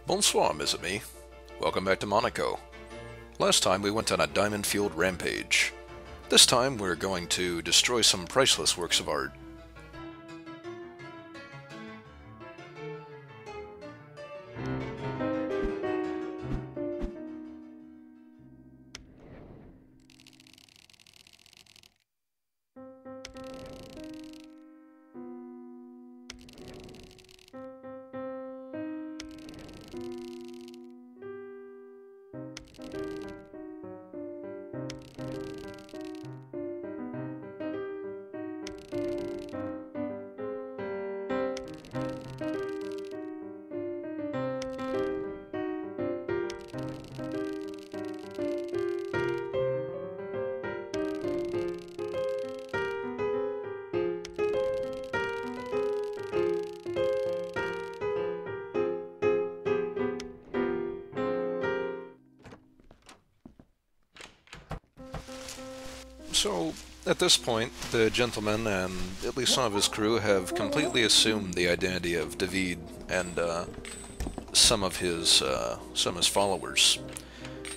Bonsoir, mes amis. Welcome back to Monaco. Last time we went on a diamond-fueled rampage. This time we're going to destroy some priceless works of art. So, at this point, the gentleman and at least some of his crew have completely assumed the identity of David and some of his followers,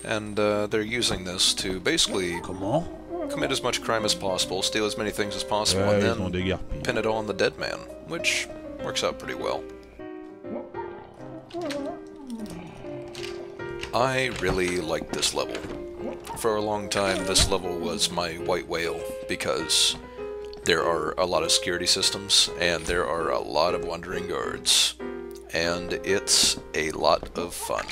and they're using this to basically Comment? commit as much crime as possible, steal as many things as possible, Ouais, and ils ont then déguerpi. pin it all on the dead man, which works out pretty well. I really like this level. For a long time, this level was my white whale, because there are a lot of security systems, and there are a lot of wandering guards, and it's a lot of fun.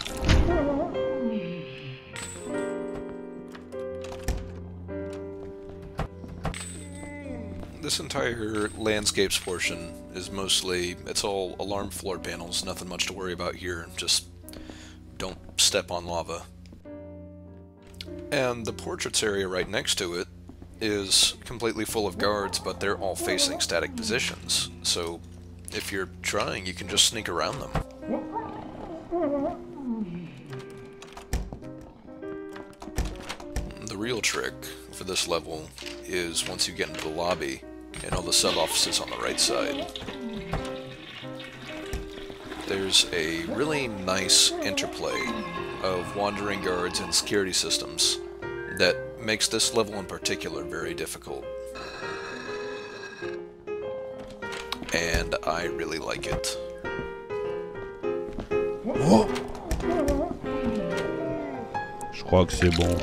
This entire landscapes portion is mostly, it's all alarm floor panels, nothing much to worry about here, just don't step on lava. And the portraits area right next to it is completely full of guards, but they're all facing static positions. So if you're trying, you can just sneak around them. The real trick for this level is once you get into the lobby and all the sub-offices on the right side. There's a really nice interplay of wandering guards and security systems that makes this level in particular very difficult. And I really like it. Oh! Je crois que c'est bon.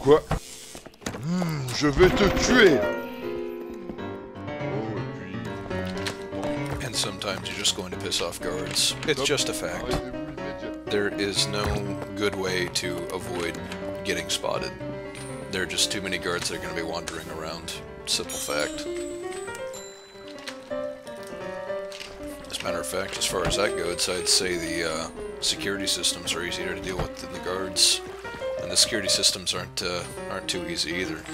Quoi? Je vais te tuer! And sometimes you're just going to piss off guards. It's just a fact. There is no good way to avoid getting spotted. There are just too many guards that are going to be wandering around. Simple fact. As a matter of fact, as far as that goes, I'd say the security systems are easier to deal with than the guards. And the security systems aren't too easy either.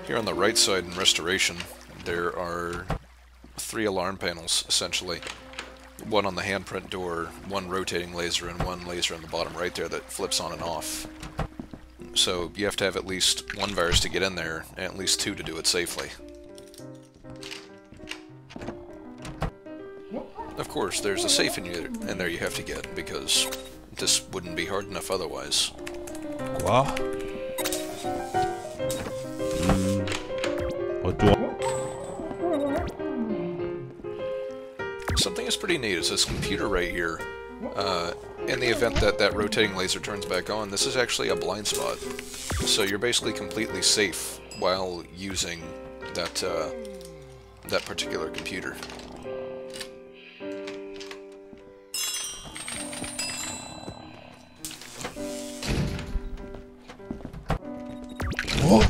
Here on the right side in Restoration, there are 3 alarm panels, essentially. One on the handprint door, one rotating laser, and one laser on the bottom right there that flips on and off. So you have to have at least one virus to get in there, and at least 2 to do it safely. Of course, there's a safe in there you have to get, because this wouldn't be hard enough otherwise. Quoi? Retour. Something that's pretty neat is this computer right here. In the event that that rotating laser turns back on, this is actually a blind spot. So you're basically completely safe while using that, that particular computer. Oh!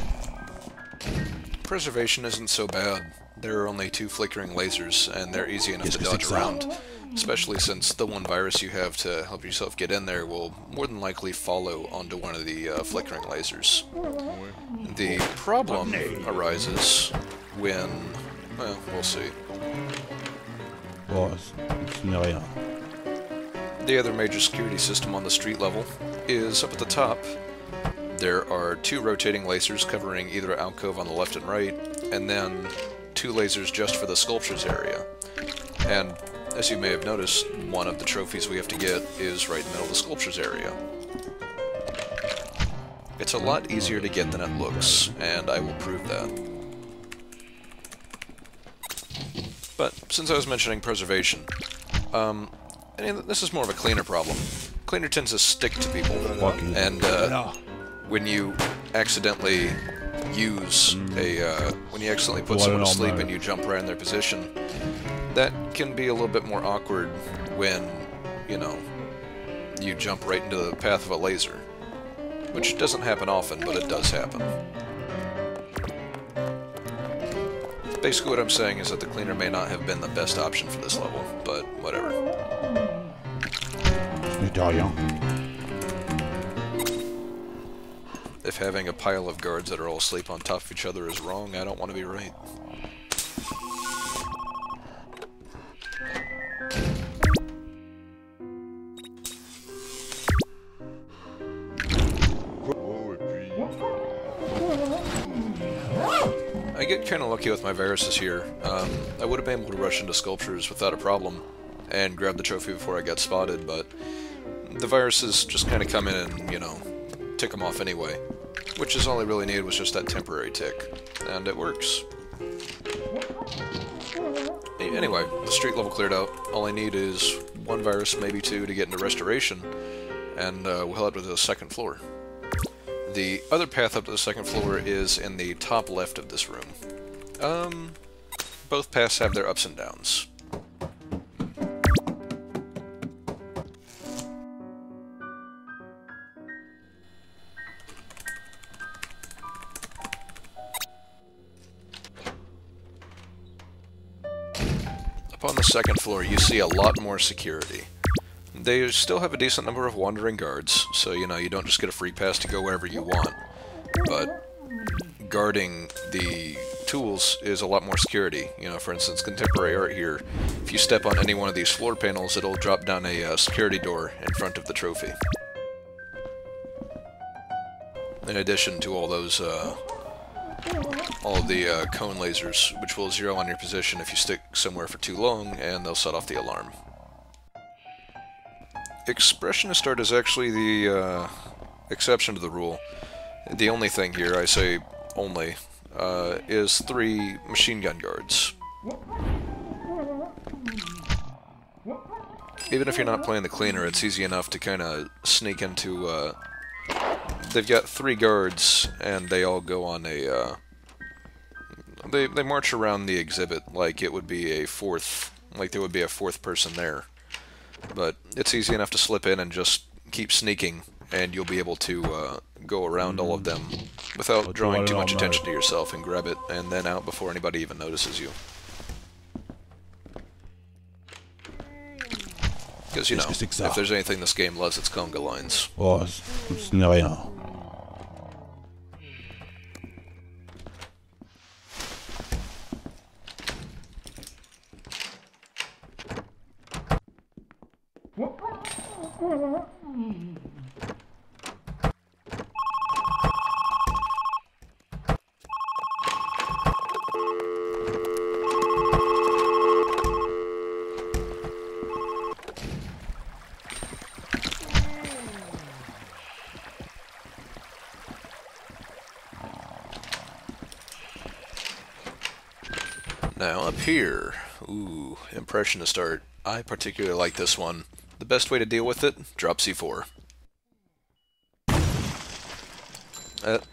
Preservation isn't so bad. There are only 2 flickering lasers, and they're easy enough to dodge around. especially since the one virus you have to help yourself get in there will more than likely follow onto one of the flickering lasers. The problem arises when... well, we'll see. Oh, ce n'est rien. The other major security system on the street level is up at the top. There are 2 rotating lasers covering either alcove on the left and right, and then 2 lasers just for the sculptures area. And as you may have noticed, one of the trophies we have to get is right in the middle of the sculptures area. It's a lot easier to get than it looks, and I will prove that. But since I was mentioning preservation, and this is more of a cleaner problem. Cleaner tends to stick to people, and when you accidentally use when you accidentally put someone to sleep and you jump right in their position, that can be a little bit more awkward when, you know, you jump right into the path of a laser. Which doesn't happen often, but it does happen. Basically what I'm saying is that the cleaner may not have been the best option for this level, but whatever. Ce n'était rien. If having a pile of guards that are all asleep on top of each other is wrong, I don't want to be right. I get kind of lucky with my viruses here. I would have been able to rush into sculptures without a problem and grab the trophy before I got spotted, but the viruses just kind of come in and, you know, tick them off anyway. Which is all I really needed was just that temporary tick. And it works. Anyway, the street level cleared out. All I need is 1 virus, maybe 2, to get into restoration, and we'll head up to the 2nd floor. The other path up to the 2nd floor is in the top left of this room. Both paths have their ups and downs. Up on the 2nd floor, you see a lot more security. They still have a decent number of wandering guards, so, you know, you don't just get a free pass to go wherever you want. But guarding the tools is a lot more security. You know, for instance, contemporary art here. If you step on any one of these floor panels, it'll drop down a security door in front of the trophy. In addition to all those, all of the cone lasers, which will zero on your position if you stick somewhere for too long, and they'll set off the alarm. Expressionist art is actually the exception to the rule. The only thing here, I say only, is 3 machine gun guards. Even if you're not playing the cleaner, it's easy enough to kind of sneak into... they've got 3 guards, and they all go on a... They march around the exhibit like it would be a 4th... like there would be a 4th person there. But it's easy enough to slip in and just keep sneaking, and you'll be able to go around all of them without drawing too much attention to yourself and grab it and then out before anybody even notices you. Because, you know, if there's anything this game loves, it's conga lines. Oh, ce n'est rien. Now, up here, ooh, impressionist art. I particularly like this one. The best way to deal with it, drop C4.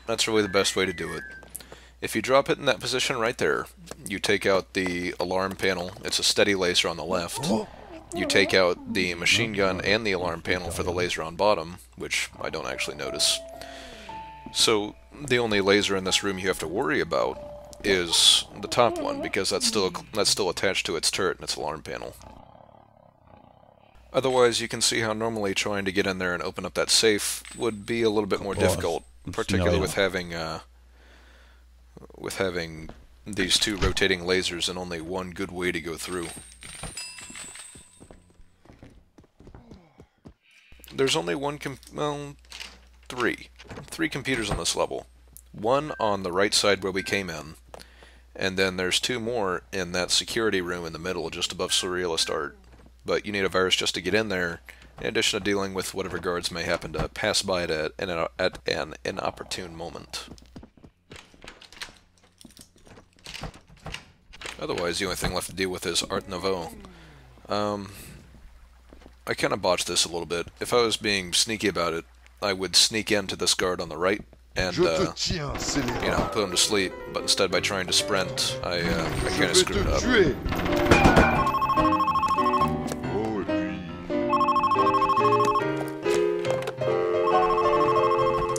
That's really the best way to do it. If you drop it in that position right there, you take out the alarm panel, it's a steady laser on the left. You take out the machine gun and the alarm panel for the laser on bottom, which I don't actually notice. So, the only laser in this room you have to worry about is the top one, because that's still attached to its turret and its alarm panel. Otherwise, you can see how normally trying to get in there and open up that safe would be a little bit more difficult, particularly with having these two rotating lasers and only one good way to go through. There's only three computers on this level. One on the right side where we came in, and then there's two more in that security room in the middle, just above Surrealist Art. But you need a virus just to get in there, in addition to dealing with whatever guards may happen to pass by it at an inopportune moment. Otherwise, the only thing left to deal with is Art Nouveau. I kind of botched this a little bit. If I was being sneaky about it, I would sneak into this guard on the right and, you know, put him to sleep. But instead, by trying to sprint, I kind of screwed up.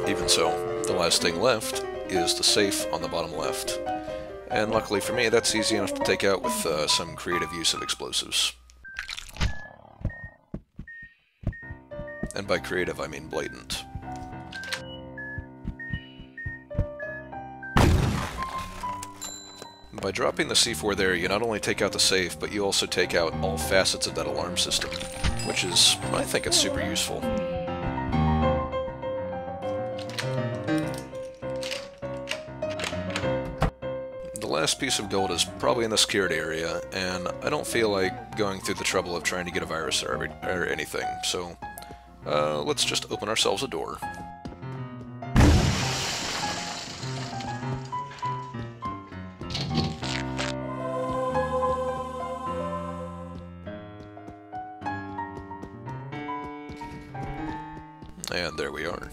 Even so, the last thing left is the safe on the bottom left. And luckily for me, that's easy enough to take out with some creative use of explosives. And by creative, I mean blatant. By dropping the C4 there, you not only take out the safe, but you also take out all facets of that alarm system, which is, I think it's super useful. The last piece of gold is probably in the security area, and I don't feel like going through the trouble of trying to get a virus or anything, so let's just open ourselves a door. And there we are.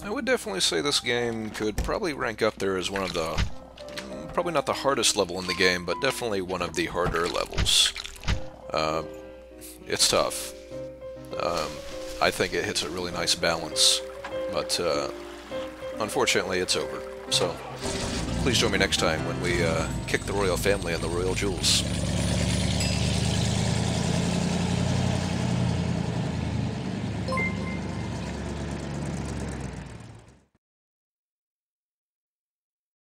I would definitely say this game could probably rank up there as one of the, probably not the hardest level in the game, but definitely one of the harder levels. It's tough. I think it hits a really nice balance, but unfortunately it's over. So please join me next time when we kick the royal family and the royal jewels.